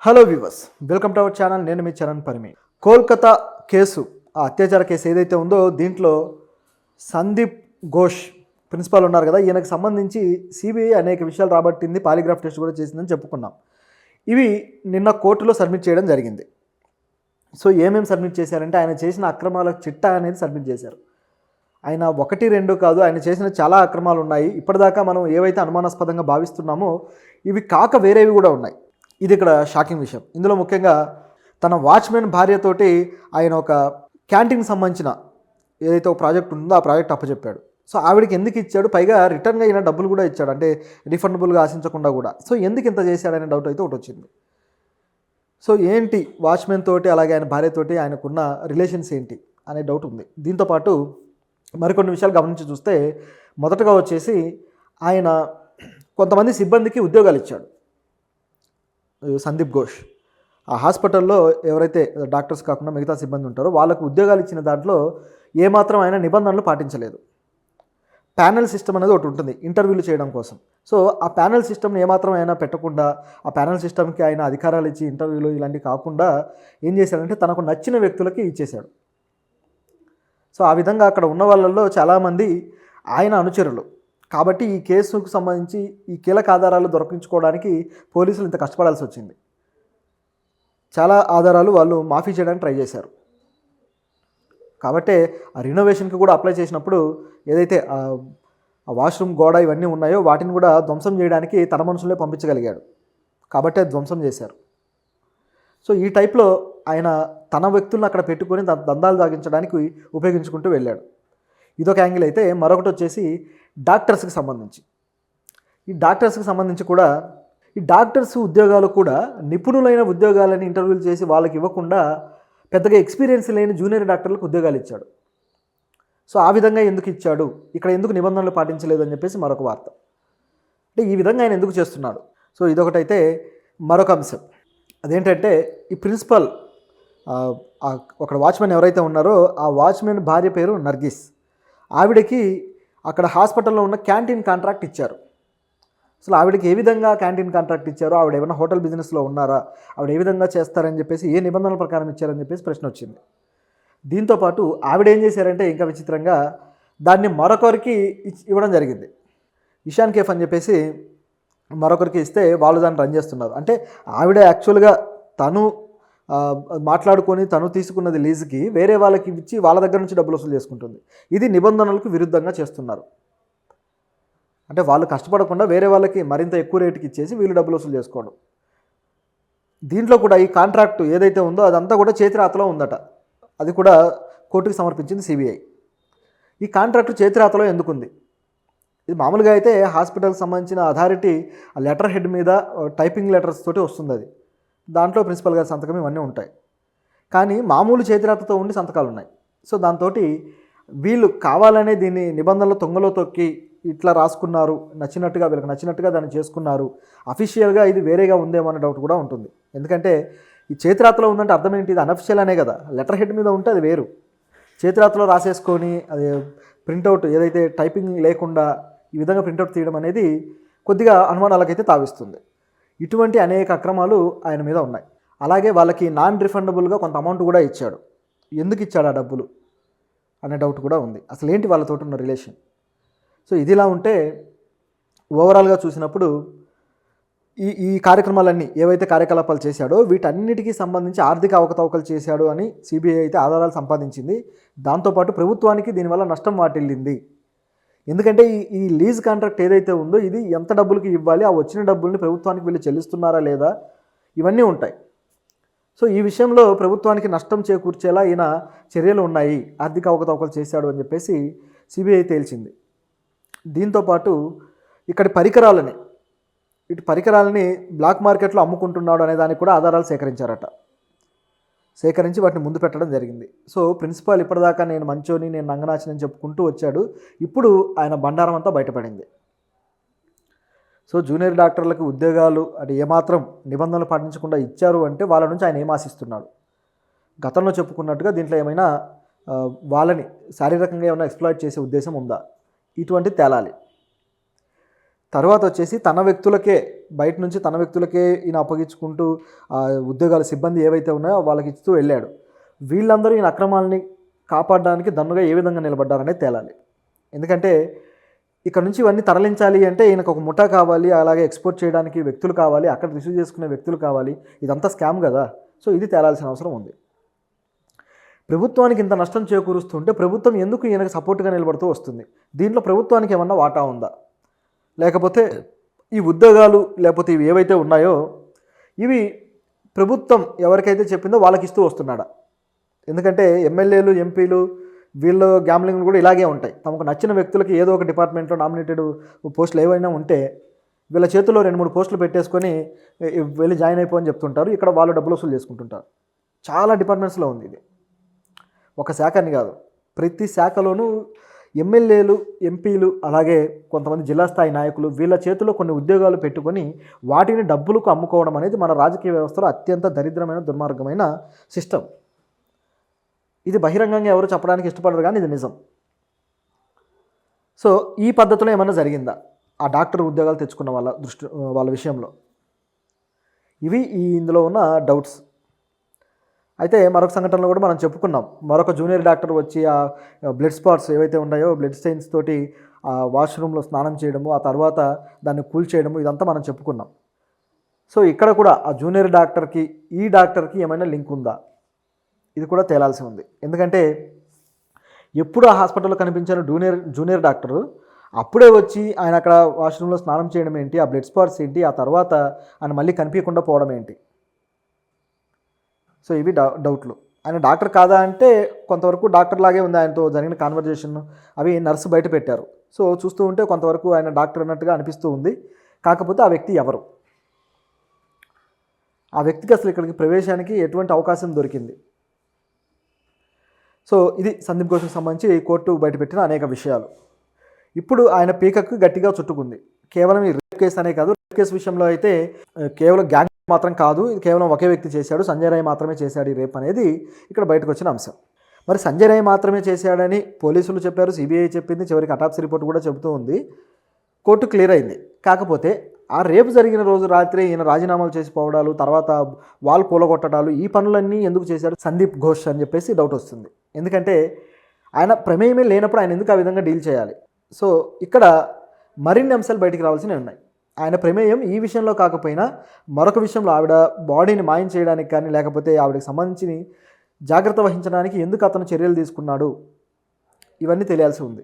Hello viewers, welcome to our channel. నేను మీ Charan Parimi. Kolkata case, ఆ అత్యాచార కేసు ఏదైతే ఉందో దీంట్లో సందీప్ ఘోష్ ప్రిన్సిపాల్ ఉన్నారు కదా, ఈయనకు సంబంధించి సిబిఐ అనేక విషయాలు రాబట్టింది, పాలిగ్రాఫ్ టెస్ట్ కూడా చేసిందని చెప్పుకున్నాం. ఇవి నిన్న కోర్టులో సబ్మిట్ చేయడం జరిగింది. సో ఏమేమి సబ్మిట్ చేశారంటే ఆయన చేసిన అక్రమాల చిట్టా అనేది సబ్మిట్ చేశారు. ఆయన 1-2 కాదు, ఆయన చేసిన చాలా అక్రమాలు ఉన్నాయి. ఇప్పటిదాకా మనం ఏవైతే అనుమానాస్పదంగా భావిస్తున్నామో ఇవి కాక వేరేవి కూడా ఉన్నాయి. ఇది ఇక్కడ షాకింగ్ విషయం. ఇందులో ముఖ్యంగా తన వాచ్మెన్ భార్యతోటి ఆయన ఒక క్యాంటీన్కి సంబంధించిన ఏదైతే ఒక ప్రాజెక్ట్ ఉందో ఆ ప్రాజెక్ట్ అప్పచెప్పాడు. సో ఆవిడకి ఎందుకు ఇచ్చాడు, పైగా రిటర్న్గా అయిన డబ్బులు కూడా ఇచ్చాడు, అంటే రిఫండబుల్గా ఆశించకుండా కూడా. సో ఎందుకు ఇంత చేశాడనే డౌట్ అయితే ఒకటి వచ్చింది. సో ఏంటి వాచ్మెన్ తోటి అలాగే ఆయన భార్యతోటి ఆయనకున్న రిలేషన్స్ ఏంటి అనే డౌట్ ఉంది. దీంతోపాటు మరికొన్ని విషయాలు గమనించి చూస్తే మొదటగా వచ్చేసి ఆయన కొంతమంది సిబ్బందికి ఉద్యోగాలు ఇచ్చాడు. సందీప్ ఘోష్ ఆ హాస్పిటల్లో ఎవరైతే డాక్టర్స్ కాకుండా మిగతా సిబ్బంది ఉంటారో వాళ్ళకు ఉద్యోగాలు ఇచ్చిన దాంట్లో ఏమాత్రం ఆయన నిబంధనలు పాటించలేదు. ప్యానెల్ సిస్టమ్ అనేది ఒకటి ఉంటుంది ఇంటర్వ్యూలు చేయడం కోసం. సో ఆ ప్యానెల్ సిస్టమ్ని ఏమాత్రం ఆయన పెట్టకుండా, ఆ ప్యానెల్ సిస్టమ్కి ఆయన అధికారాలు ఇచ్చి ఇంటర్వ్యూలు ఇలాంటివి కాకుండా ఏం చేశాడంటే తనకు నచ్చిన వ్యక్తులకి ఇచ్చేశాడు. సో ఆ విధంగా అక్కడ ఉన్న వాళ్ళల్లో చాలామంది ఆయన అనుచరులు. కాబట్టి ఈ కేసుకు సంబంధించి ఈ కీలక ఆధారాలు దొరకించుకోవడానికి పోలీసులు ఇంత కష్టపడాల్సి వచ్చింది. చాలా ఆధారాలు వాళ్ళు మాఫీ చేయడానికి ట్రై చేశారు. కాబట్టే ఆ రినోవేషన్కి కూడా అప్లై చేసినప్పుడు ఏదైతే ఆ వాష్రూమ్ గోడ ఇవన్నీ ఉన్నాయో వాటిని కూడా ధ్వంసం చేయడానికి తన మనుషులే పంపించగలిగాడు. కాబట్టే ధ్వంసం చేశారు. సో ఈ టైప్లో ఆయన తన వ్యక్తులను అక్కడ పెట్టుకొని దందాలు సాగించడానికి ఉపయోగించుకుంటూ వెళ్ళాడు. ఇదొక యాంగిల్ అయితే, మరొకటి వచ్చేసి డాక్టర్స్కి సంబంధించి. ఈ డాక్టర్స్కి సంబంధించి కూడా ఈ డాక్టర్స్ ఉద్యోగాలు కూడా నిపుణులైన ఉద్యోగాలని ఇంటర్వ్యూలు చేసి వాళ్ళకి ఇవ్వకుండా పెద్దగా ఎక్స్పీరియన్స్ లేని జూనియర్ డాక్టర్లకు ఉద్యోగాలు ఇచ్చాడు. సో ఆ విధంగా ఎందుకు ఇచ్చాడు, ఇక్కడ ఎందుకు నిబంధనలు పాటించలేదు అని చెప్పేసి మరొక వార్త. అంటే ఈ విధంగా ఆయన ఎందుకు చేస్తున్నాడు. సో ఇదొకటైతే. మరొక అంశం అదేంటంటే ఈ ప్రిన్సిపల్ ఒక వాచ్మెన్ ఎవరైతే ఉన్నారో ఆ వాచ్మెన్ భార్య పేరు నర్గిస్. ఆవిడకి అక్కడ హాస్పిటల్లో ఉన్న క్యాంటీన్ కాంట్రాక్ట్ ఇచ్చారు. అసలు ఆవిడకి ఏ విధంగా క్యాంటీన్ కాంట్రాక్ట్ ఇచ్చారో, ఆవిడ ఏమైనా హోటల్ బిజినెస్లో ఉన్నారా, ఆవిడ ఏ విధంగా చేస్తారని చెప్పేసి, ఏ నిబంధనల ప్రకారం ఇచ్చారని చెప్పేసి ప్రశ్న వచ్చింది. దీంతోపాటు ఆవిడ ఏం చేశారంటే ఇంకా విచిత్రంగా దాన్ని మరొకరికి ఇవ్వడం జరిగింది. ఇషాన్ కేఫ్ అని చెప్పేసి మరొకరికి ఇస్తే వాళ్ళు దాన్ని రన్ చేస్తున్నారు. అంటే ఆవిడ యాక్చువల్గా తను మాట్లాడుకొని తను తీసుకున్నది లీజుకి వేరే వాళ్ళకి ఇచ్చి వాళ్ళ దగ్గర నుంచి డబ్బులు వసూలు చేసుకుంటుంది. ఇది నిబంధనలకు విరుద్ధంగా చేస్తున్నారు. అంటే వాళ్ళు కష్టపడకుండా వేరే వాళ్ళకి మరింత ఎక్కువ రేటుకి ఇచ్చేసి వీళ్ళు డబ్బులు వసూలు చేసుకోవడం. దీంట్లో కూడా ఈ కాంట్రాక్టు ఏదైతే ఉందో అదంతా కూడా చేతిరాతలో ఉందట. అది కూడా కోర్టుకి సమర్పించింది సిబిఐ. ఈ కాంట్రాక్టు చేతిరాతలో ఎందుకుంది? ఇది మామూలుగా అయితే హాస్పిటల్కి సంబంధించిన అథారిటీ ఆ లెటర్ హెడ్ మీద టైపింగ్ లెటర్స్ తోటి వస్తుంది. అది దాంట్లో ప్రిన్సిపల్ గారి సంతకం ఇవన్నీ ఉంటాయి. కానీ మామూలు చేతిరాతతో ఉండి సంతకాలు ఉన్నాయి. సో దాంతో వీళ్ళు కావాలనే దీన్ని నిబంధనల తొంగలో తొక్కి ఇట్లా రాసుకున్నారు, నచ్చినట్టుగా వీళ్ళకి నచ్చినట్టుగా దాన్ని చేసుకున్నారు. అఫీషియల్గా ఇది వేరేగా ఉందేమో అనే డౌట్ కూడా ఉంటుంది. ఎందుకంటే ఈ చేతిరాతలో ఉందంటే అర్థం ఏంటి, ఇది అనఫిషియల్ అనే కదా. లెటర్ హెడ్ మీద ఉంటే అది వేరు, చేతిరాతలో రాసేసుకొని అది ప్రింటౌట్ ఏదైతే టైపింగ్ లేకుండా ఈ విధంగా ప్రింటౌట్ తీయడం అనేది కొద్దిగా అనుమానాలకైతే తావిస్తుంది. ఇటువంటి అనేక అక్రమాలు ఆయన మీద ఉన్నాయి. అలాగే వాళ్ళకి నాన్ రిఫండబుల్గా కొంత అమౌంట్ కూడా ఇచ్చాడు. ఎందుకు ఇచ్చాడు ఆ డబ్బులు అనే డౌట్ కూడా ఉంది. అసలు ఏంటి వాళ్ళతో ఉన్న రిలేషన్. సో ఇదిలా ఉంటే ఓవరాల్గా చూసినప్పుడు ఈ కార్యక్రమాలన్నీ ఏవైతే కార్యకలాపాలు చేశాడో వీటన్నిటికీ సంబంధించి ఆర్థిక అవకతవకలు చేశాడు అని సిబిఐ అయితే ఆధారాలు సంపాదించింది. దాంతోపాటు ప్రభుత్వానికి దీనివల్ల నష్టం వాటిల్లింది. ఎందుకంటే ఈ లీజ్ కాంట్రాక్ట్ ఏదైతే ఉందో ఇది ఎంత డబ్బులకి ఇవ్వాలి, ఆ వచ్చిన డబ్బుల్ని ప్రభుత్వానికి వీళ్ళు చెల్లిస్తున్నారా లేదా, ఇవన్నీ ఉంటాయి. సో ఈ విషయంలో ప్రభుత్వానికి నష్టం చేకూర్చేలా ఈయన చర్యలు ఉన్నాయి, ఆర్థిక అవకతవకలు చేశాడు అని చెప్పేసి సిబిఐ తేల్చింది. దీంతోపాటు ఇటు పరికరాలని బ్లాక్ మార్కెట్లో అమ్ముకుంటున్నాడు అనే దానికి కూడా ఆధారాలు సేకరించారట. సేకరించి వాటిని ముందు పెట్టడం జరిగింది. సో ప్రిన్సిపాల్ ఇప్పటిదాకా నేను మంచోని, నేను నంగనాచిని చెప్పుకుంటూ వచ్చాడు. ఇప్పుడు ఆయన బండారం అంతా బయటపడింది. సో జూనియర్ డాక్టర్లకు ఉద్యోగాలు అంటే ఏమాత్రం నిబంధనలు పాటించకుండా ఇచ్చారు అంటే వాళ్ళ నుంచి ఆయన ఏం ఆశిస్తున్నాడు? గతంలో చెప్పుకున్నట్టుగా దీంట్లో ఏమైనా వాళ్ళని శారీరకంగా ఏమైనా ఎక్స్ప్లాయిట్ చేసే ఉద్దేశం ఉందా? ఇటువంటి తేలాలి. తర్వాత వచ్చేసి తన వ్యక్తులకే, బయట నుంచి తన వ్యక్తులకే ఈయన అప్పగించుకుంటూ ఉద్యోగాల సిబ్బంది ఏవైతే ఉన్నాయో వాళ్ళకి ఇస్తూ వెళ్ళాడు. వీళ్ళందరూ ఈయన అక్రమాలని కాపాడడానికి దన్నుగా ఏ విధంగా నిలబడ్డారనేది తేలాలి. ఎందుకంటే ఇక్కడ నుంచి ఇవన్నీ తరలించాలి అంటే ఈయనకు ఒక ముఠా కావాలి, అలాగే ఎక్స్పోర్ట్ చేయడానికి వ్యక్తులు కావాలి, అక్కడ రిసీవ్ చేసుకునే వ్యక్తులు కావాలి. ఇదంతా స్కామ్ కదా. సో ఇది తేలాల్సిన అవసరం ఉంది. ప్రభుత్వానికి ఇంత నష్టం చేకూరుస్తుంటే ప్రభుత్వం ఎందుకు ఈయనకు సపోర్ట్గా నిలబడుతూ వస్తుంది? దీంట్లో ప్రభుత్వానికి ఏమన్నా వాటా ఉందా? లేకపోతే ఈ ఉద్యోగాలు లేకపోతే ఇవి ఏవైతే ఉన్నాయో ఇవి ప్రభుత్వం ఎవరికైతే చెప్పిందో వాళ్ళకి ఇస్తూ వస్తున్నాడా? ఎందుకంటే ఎమ్మెల్యేలు, ఎంపీలు వీళ్ళ గ్యామ్లింగ్లు కూడా ఇలాగే ఉంటాయి. తమకు నచ్చిన వ్యక్తులకి ఏదో ఒక డిపార్ట్మెంట్లో నామినేటెడ్ పోస్టులు ఏవైనా ఉంటే వీళ్ళ చేతిలో 2-3 పోస్టులు పెట్టేసుకొని వెళ్ళి జాయిన్ అయిపోని చెప్తుంటారు. ఇక్కడ వాళ్ళు డబ్బులు వసూలు చేసుకుంటుంటారు. చాలా డిపార్ట్మెంట్స్లో ఉంది ఇది. ఒక శాఖ అని కాదు, ప్రతి శాఖలోనూ ఎమ్మెల్యేలు, ఎంపీలు, అలాగే కొంతమంది జిల్లా స్థాయి నాయకులు వీళ్ళ చేతిలో కొన్ని ఉద్యోగాలు పెట్టుకొని వాటిని డబ్బులకు అమ్ముకోవడం అనేది మన రాజకీయ వ్యవస్థలో అత్యంత దరిద్రమైన, దుర్మార్గమైన సిస్టమ్. ఇది బహిరంగంగా ఎవరు చెప్పడానికి ఇష్టపడరు, కానీ ఇది నిజం. సో ఈ పద్ధతిలో ఏమైనా జరిగిందా ఆ డాక్టర్ ఉద్యోగాలు తెచ్చుకున్న వాళ్ళ విషయంలో? ఇవి ఇందులో ఉన్న డౌట్స్. అయితే మరొక సంఘటనలో కూడా మనం చెప్పుకున్నాం. మరొక జూనియర్ డాక్టర్ వచ్చి ఆ బ్లడ్ స్పాట్స్ ఏవైతే ఉన్నాయో బ్లడ్ స్టెయిన్స్ తోటి ఆ వాష్రూమ్లో స్నానం చేయడము, ఆ తర్వాత దాన్ని కూల్ చేయడము, ఇదంతా మనం చెప్పుకున్నాం. సో ఇక్కడ కూడా ఆ జూనియర్ డాక్టర్కి ఈ డాక్టర్కి ఏమైనా లింక్ ఉందా? ఇది కూడా తేలాల్సి ఉంది. ఎందుకంటే ఎప్పుడు ఆ హాస్పిటల్లో కనిపించిన జూనియర్ డాక్టరు అప్పుడే వచ్చి ఆయన అక్కడ వాష్రూమ్లో స్నానం చేయడం ఏంటి, ఆ బ్లడ్ స్పాట్స్ ఏంటి, ఆ తర్వాత ఆయన మళ్ళీ కనిపించకుండా పోవడం ఏంటి? సో ఇవి డౌట్లు. ఆయన డాక్టర్ కాదా అంటే కొంతవరకు డాక్టర్ లాగే ఉంది. ఆయనతో జరిగిన కాన్వర్జేషన్ అవి నర్సు బయట పెట్టారు. సో చూస్తూ ఉంటే కొంతవరకు ఆయన డాక్టర్ అన్నట్టుగా అనిపిస్తూ ఉంది. కాకపోతే ఆ వ్యక్తి ఎవరు? ఆ వ్యక్తికి అసలు ఇక్కడికి ప్రవేశానికి ఎటువంటి అవకాశం దొరికింది? సో ఇది సందీప్ ఘోష్కి సంబంధించి కోర్టు బయటపెట్టిన అనేక విషయాలు. ఇప్పుడు ఆయన పీకకు గట్టిగా చుట్టుకుంది. కేవలం ఈ రేప్ కేసు అనే కాదు, రేప్ కేసు విషయంలో అయితే కేవలం గ్యాంగ్ మాత్రం కాదు, ఇది కేవలం ఒకే వ్యక్తి చేశాడు, సంజయ్ రాయ్ మాత్రమే చేశాడు ఈ రేప్ అనేది ఇక్కడ బయటకు వచ్చిన అంశం. మరి సంజయ్ రాయ్ మాత్రమే చేశాడని పోలీసులు చెప్పారు, సిబిఐ చెప్పింది, చివరికి అటాప్సీ రిపోర్ట్ కూడా చెబుతూ ఉంది. కోర్టు క్లియర్ అయింది. కాకపోతే ఆ రేపు జరిగిన రోజు రాత్రి ఈయన రాజీనామాలు చేసి పోవడాలు, తర్వాత వాళ్ళు కూలగొట్టడాలు, ఈ పనులన్నీ ఎందుకు చేశాడు సందీప్ ఘోష్ అని చెప్పేసి డౌట్ వస్తుంది. ఎందుకంటే ఆయన ప్రమేయమే లేనప్పుడు ఆయన ఎందుకు ఆ విధంగా డీల్ చేయాలి? సో ఇక్కడ మరిన్ని అంశాలు బయటికి రావాల్సినవి ఉన్నాయి. ఆయన ప్రమేయం ఈ విషయంలో కాకపోయినా మరొక విషయంలో ఆవిడ బాడీని మాయం చేయడానికి కానీ, లేకపోతే ఆవిడకి సంబంధించి జాగ్రత్త వహించడానికి ఎందుకు అతను చర్యలు తీసుకున్నాడు, ఇవన్నీ తెలియాల్సి ఉంది.